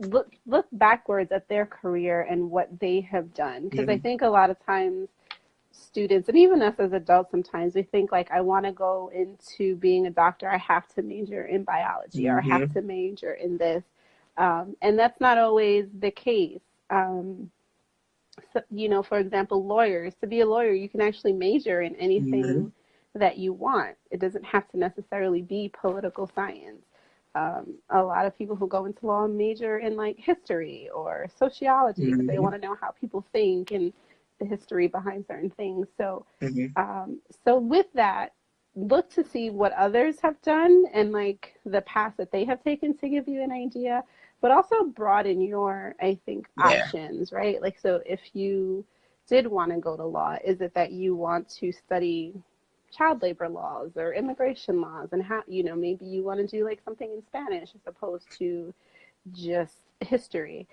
look backwards at their career and what they have done. Because I Mhm. think a lot of times students, and even us as adults, sometimes we think like, I want to go into being a doctor, I have to major in biology, or I have Mhm. to major in this. And that's not always the case. So, for example, lawyers, to be a lawyer, you can actually major in anything Mhm. that you want. It doesn't have to necessarily be political science. A lot of people who go into law major in like history or sociology because they want Mhm. to know how people think and the history behind certain things. So, Mhm. so with that, look to see what others have done and like the path that they have taken to give you an idea, but also broaden your, I think, Yeah. options, right? Like, so if you did want to go to law, is it that you want to study child labor laws or immigration laws, and how, maybe you want to do like something in Spanish as opposed to just history.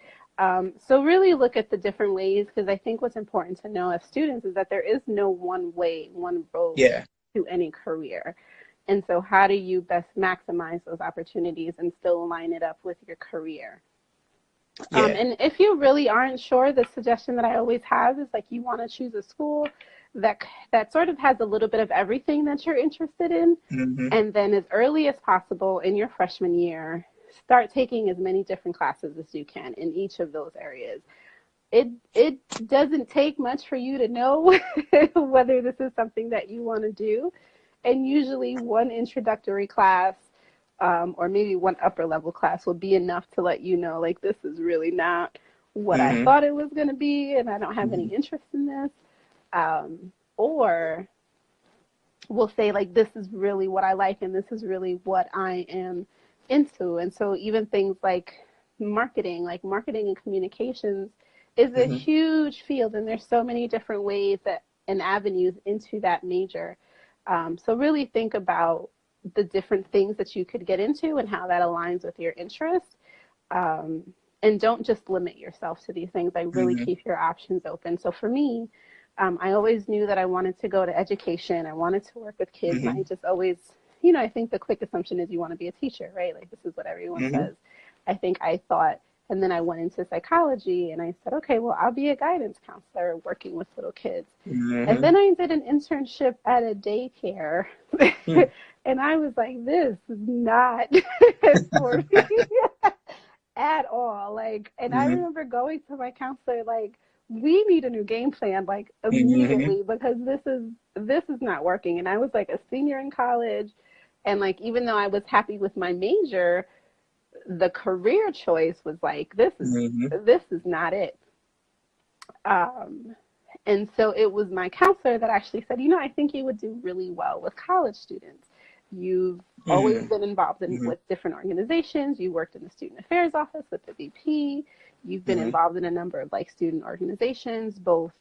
So really look at the different ways, because I think what's important to know as students is that there is no one way, one road Yeah. to any career. And so how do you best maximize those opportunities and still line it up with your career? Yeah. And if you really aren't sure, the suggestion that I always have is like, you want to choose a school that that sort of has a little bit of everything that you're interested in, Mhm. and then as early as possible in your freshman year, start taking as many different classes as you can in each of those areas. It doesn't take much for you to know whether this is something that you want to do. And usually one introductory class, or maybe one upper level class will be enough to let you know, like, this is really not what I Mhm. thought it was going to be, and I don't have any Mhm. interest in this. Or will say, like, this is really what I like, and this is really what I am into. And so even things like marketing and communications is a Mhm. huge field, and there's so many different ways that and avenues into that major. So really think about the different things that you could get into and how that aligns with your interests. Um, and don't just limit yourself to these things. Like, really Mhm. keep your options open. So for me, I always knew that I wanted to go to education. I wanted to work with kids, and I Mhm. just always, I think the quick assumption is you want to be a teacher, right? Like, this is what everyone Mhm. says. I think I thought, and then I went into psychology, and I said, okay, well, I'll be a guidance counselor working with little kids. And then Mhm. I did an internship at a daycare, Mhm. and I was like, this is not for me at all. Like, and I Mhm. remember going to my counselor, like, we need a new game plan, like, Mhm. immediately, because this is not working. And I was like a senior in college, and like, even though I was happy with my major, the career choice was like, Mhm. this is not it. Um, and so it was my counselor that actually said, I think you would do really well with college students. You've always Mhm. been involved Mhm. with different organizations. You worked in the student affairs office with the VP. You've been Mhm. involved in a number of like student organizations, both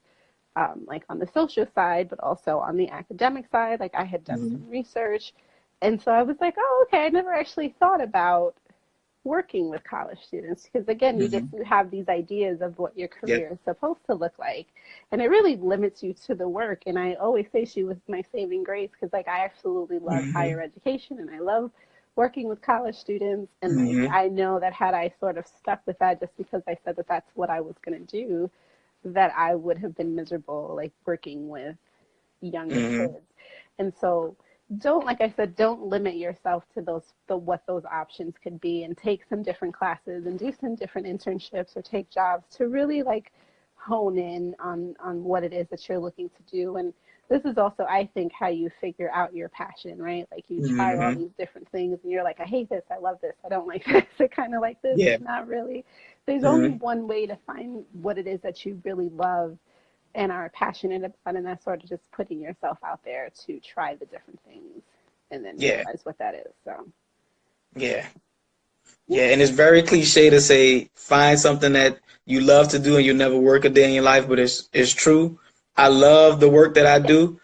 like on the social side, but also on the academic side. Like, I had done Mhm. some research. And so I was like, oh, okay, I never actually thought about working with college students, because again, Mhm. you have these ideas of what your Yep. career is supposed to look like, and it really limits you to the work. And I always say she was my saving grace, because like, I absolutely love higher Mhm. education, and I love working with college students. And like, Mhm. I know that had I sort of stuck with that just because I said that that's what I was going to do, that I would have been miserable, like, working with younger Mhm. kids. And so, don't, like I said, don't limit yourself to what those options could be, and take some different classes and do some different internships or take jobs to really like hone in on what it is that you're looking to do. And this is also, I think, how you figure out your passion, right? Like, you try all Mhm. these different things, and you're like, I hate this, I love this, I don't like this, I kind of like this. Yeah. It's not really, there's only Mhm. one way to find what it is that you really love and are passionate about, and that's sort of just putting yourself out there to try the different things and then Yeah. realize what that is. So, Yeah. yeah. Yeah. And it's very cliche to say find something that you love to do and you'll never work a day in your life, but it's true. I love the work that I Yes. do.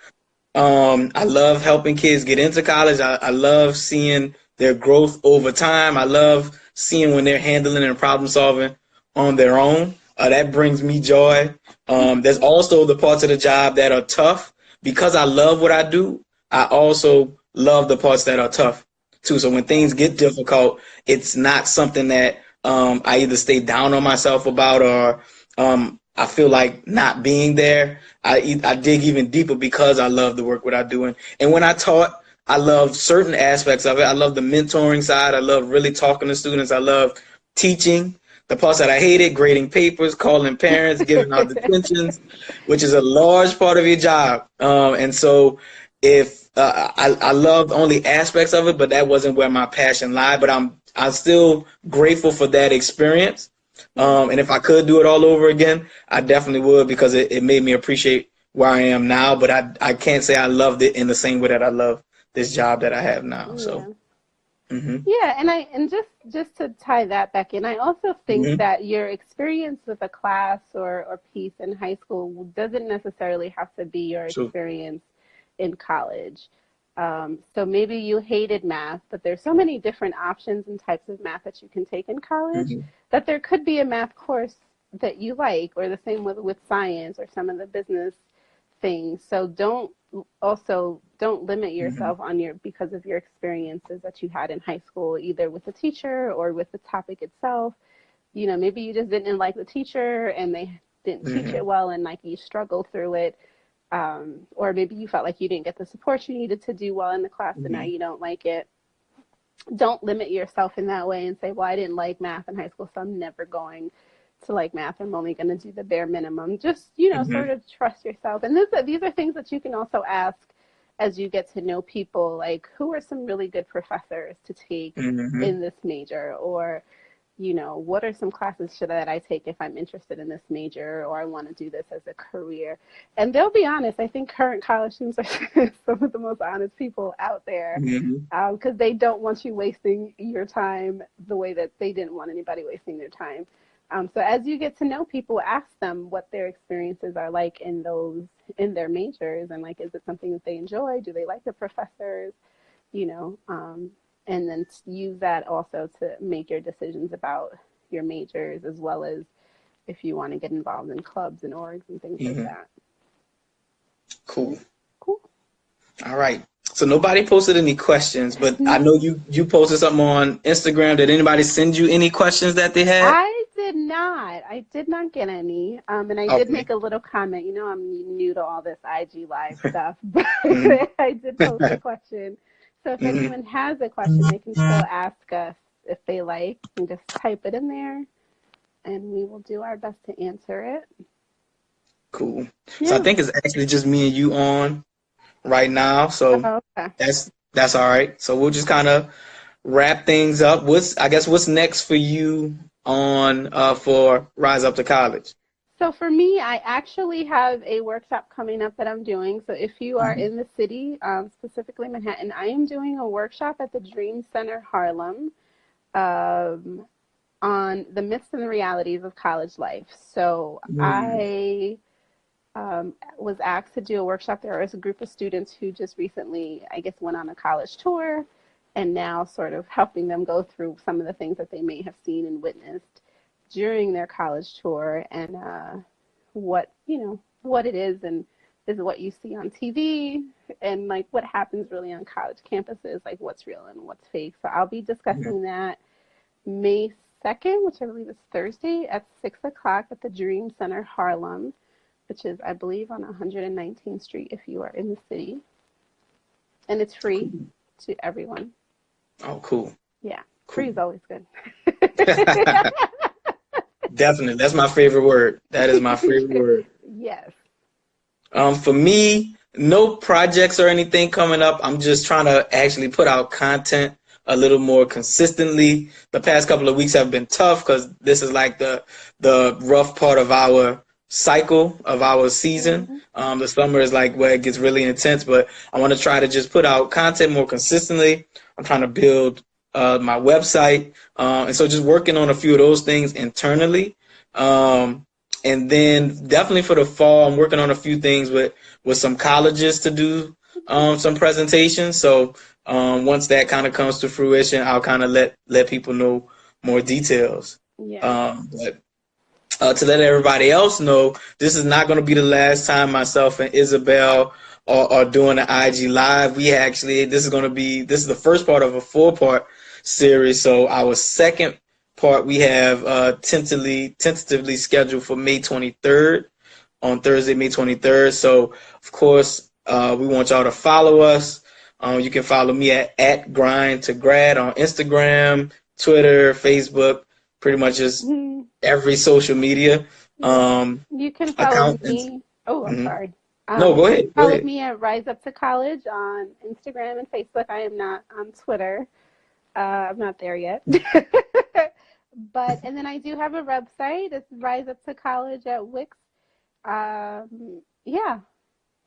I love helping kids get into college. I love seeing their growth over time. I love seeing when they're handling and problem solving on their own. That brings me joy. There's Mm-hmm. also the parts of the job that are tough. Because I love what I do, I also love the parts that are tough too. So when Yeah. things get difficult, it's not something that I either stay down on myself about, or I feel like not being there. I dig even deeper because I love the work what I'm doing. And when I taught, I love certain aspects of it. I love the mentoring side. I love really talking to students. I love teaching. The parts that I hated, grading papers, calling parents, giving out detentions, which is a large part of your job. And so if I love only aspects of it, but that wasn't where my passion lied. But I'm still grateful for that experience. And if I could do it all over again, I definitely would, because it made me appreciate where I am now. But I can't say I loved it in the same way that I love this job that I have now. Yeah. So. Yeah, and just to tie that back in, I also think that your experience with a class or piece in high school doesn't necessarily have to be your experience in college. So maybe you hated math, but there's so many different options and types of math that you can take in college that there could be a math course that you like, or the same with science or some of the business things. So don't limit yourself on because of your experiences that you had in high school, either with the teacher or with the topic itself. You know, maybe you just didn't like the teacher and they didn't teach it well, and like you struggled through it. Or maybe you felt like you didn't get the support you needed to do well in the class, and now you don't like it. Don't limit yourself in that way and say, well, I didn't like math in high school, so I'm never going to like math. I'm only going to do the bare minimum. Just, sort of trust yourself. And these are things that you can also ask as you get to know people, like, who are some really good professors to take in this major? Or, what are some classes that I take if I'm interested in this major, or I want to do this as a career? And they'll be honest. I think current college students are some of the most honest people out there, because they don't want you wasting your time the way that they didn't want anybody wasting their time. So as you get to know people, ask them what their experiences are like in their majors, and like, is it something that they enjoy? Do they like the professors? And then use that also to make your decisions about your majors, as well as if you want to get involved in clubs and orgs and things like that. Cool. All right. So nobody posted any questions, but I know you posted something on Instagram. Did anybody send you any questions that they had? I did not get any. And I did make a little comment. I'm new to all this IG Live stuff, but I did post a question. So if anyone has a question, they can still ask us if they like, and just type it in there, and we will do our best to answer it. Cool. Yeah. So I think it's actually just me and you on right now. So that's all right. So we'll just kind of wrap things up. What's next for you on for Rise Up to College? So for me, I actually have a workshop coming up that I'm doing. So if you are in the city, specifically Manhattan, I am doing a workshop at the Dream Center Harlem on the myths and the realities of college life. So I was asked to do a workshop. There was a group of students who just recently, went on a college tour, and now sort of helping them go through some of the things that they may have seen and witnessed during their college tour, and what it is, and is what you see on TV, and like what happens really on college campuses, like what's real and what's fake. So I'll be discussing that May 2nd, which I believe is Thursday, at 6 o'clock at the Dream Center Harlem, which is, I believe, on 119th Street if you are in the city. And it's free to everyone. Oh, cool. Yeah, free is always good. Definitely. That's my favorite word. That is my favorite word. Yes. For me, no projects or anything coming up. I'm just trying to actually put out content a little more consistently. The past couple of weeks have been tough because this is like the rough part of our cycle of our season. The summer is like where it gets really intense, but I want to try to just put out content more consistently. I'm trying to build my website, and so just working on a few of those things internally. And then definitely for the fall, I'm working on a few things with some colleges to do some presentations. So once that kind of comes to fruition, I'll kind of let people know more details. Yeah. But to let everybody else know, this is not going to be the last time myself and Isabel are doing the IG Live. This is the first part of a 4-part series. So our second part, we have tentatively scheduled for May 23rd, on Thursday, May 23rd. So, of course, we want y'all to follow us. You can follow me at Grind to Grad on Instagram, Twitter, Facebook, pretty much just every social media. You can follow Account. me. Oh, I'm sorry. No, go ahead. Follow me at Rise Up to College on Instagram and Facebook. I am not on Twitter. I'm not there yet. And then I do have a website. It's Rise Up to College at Wix. Yeah.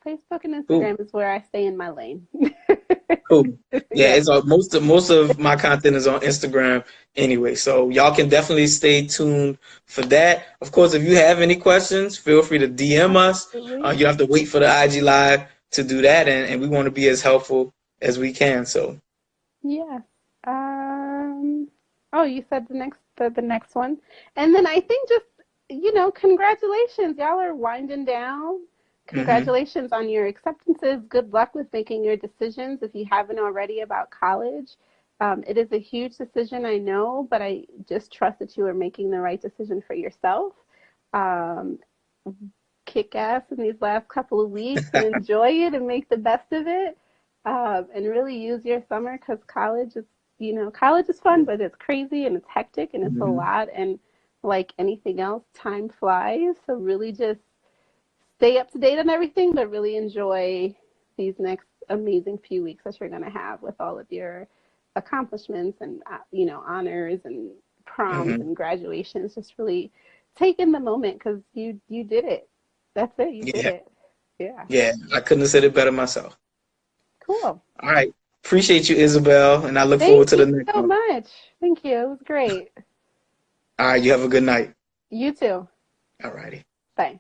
Facebook and Instagram is where I stay in my lane. Cool. Yeah, it's most of my content is on Instagram anyway, so y'all can definitely stay tuned for that. Of course, if you have any questions, feel free to DM us. You have to wait for the IG Live to do that, and we want to be as helpful as we can. So yeah. Oh, you said the next one, and then I think just congratulations, y'all are winding down. Congratulations on your acceptances. Good luck with making your decisions if you haven't already about college. It is a huge decision, I know, but I just trust that you are making the right decision for yourself. Kick ass in these last couple of weeks and enjoy it and make the best of it. And really use your summer, because college is fun, but it's crazy and it's hectic and it's a lot. And like anything else, time flies. So really just stay up to date on everything, but really enjoy these next amazing few weeks that you're going to have with all of your accomplishments and, honors and proms and graduations. Just really take in the moment, because you did it. That's it. You did it. Yeah. Yeah, I couldn't have said it better myself. Cool. All right. Appreciate you, Isabel, and I look forward to the next one. Thank you so much. Thank you. It was great. All right. You have a good night. You too. All righty. Bye.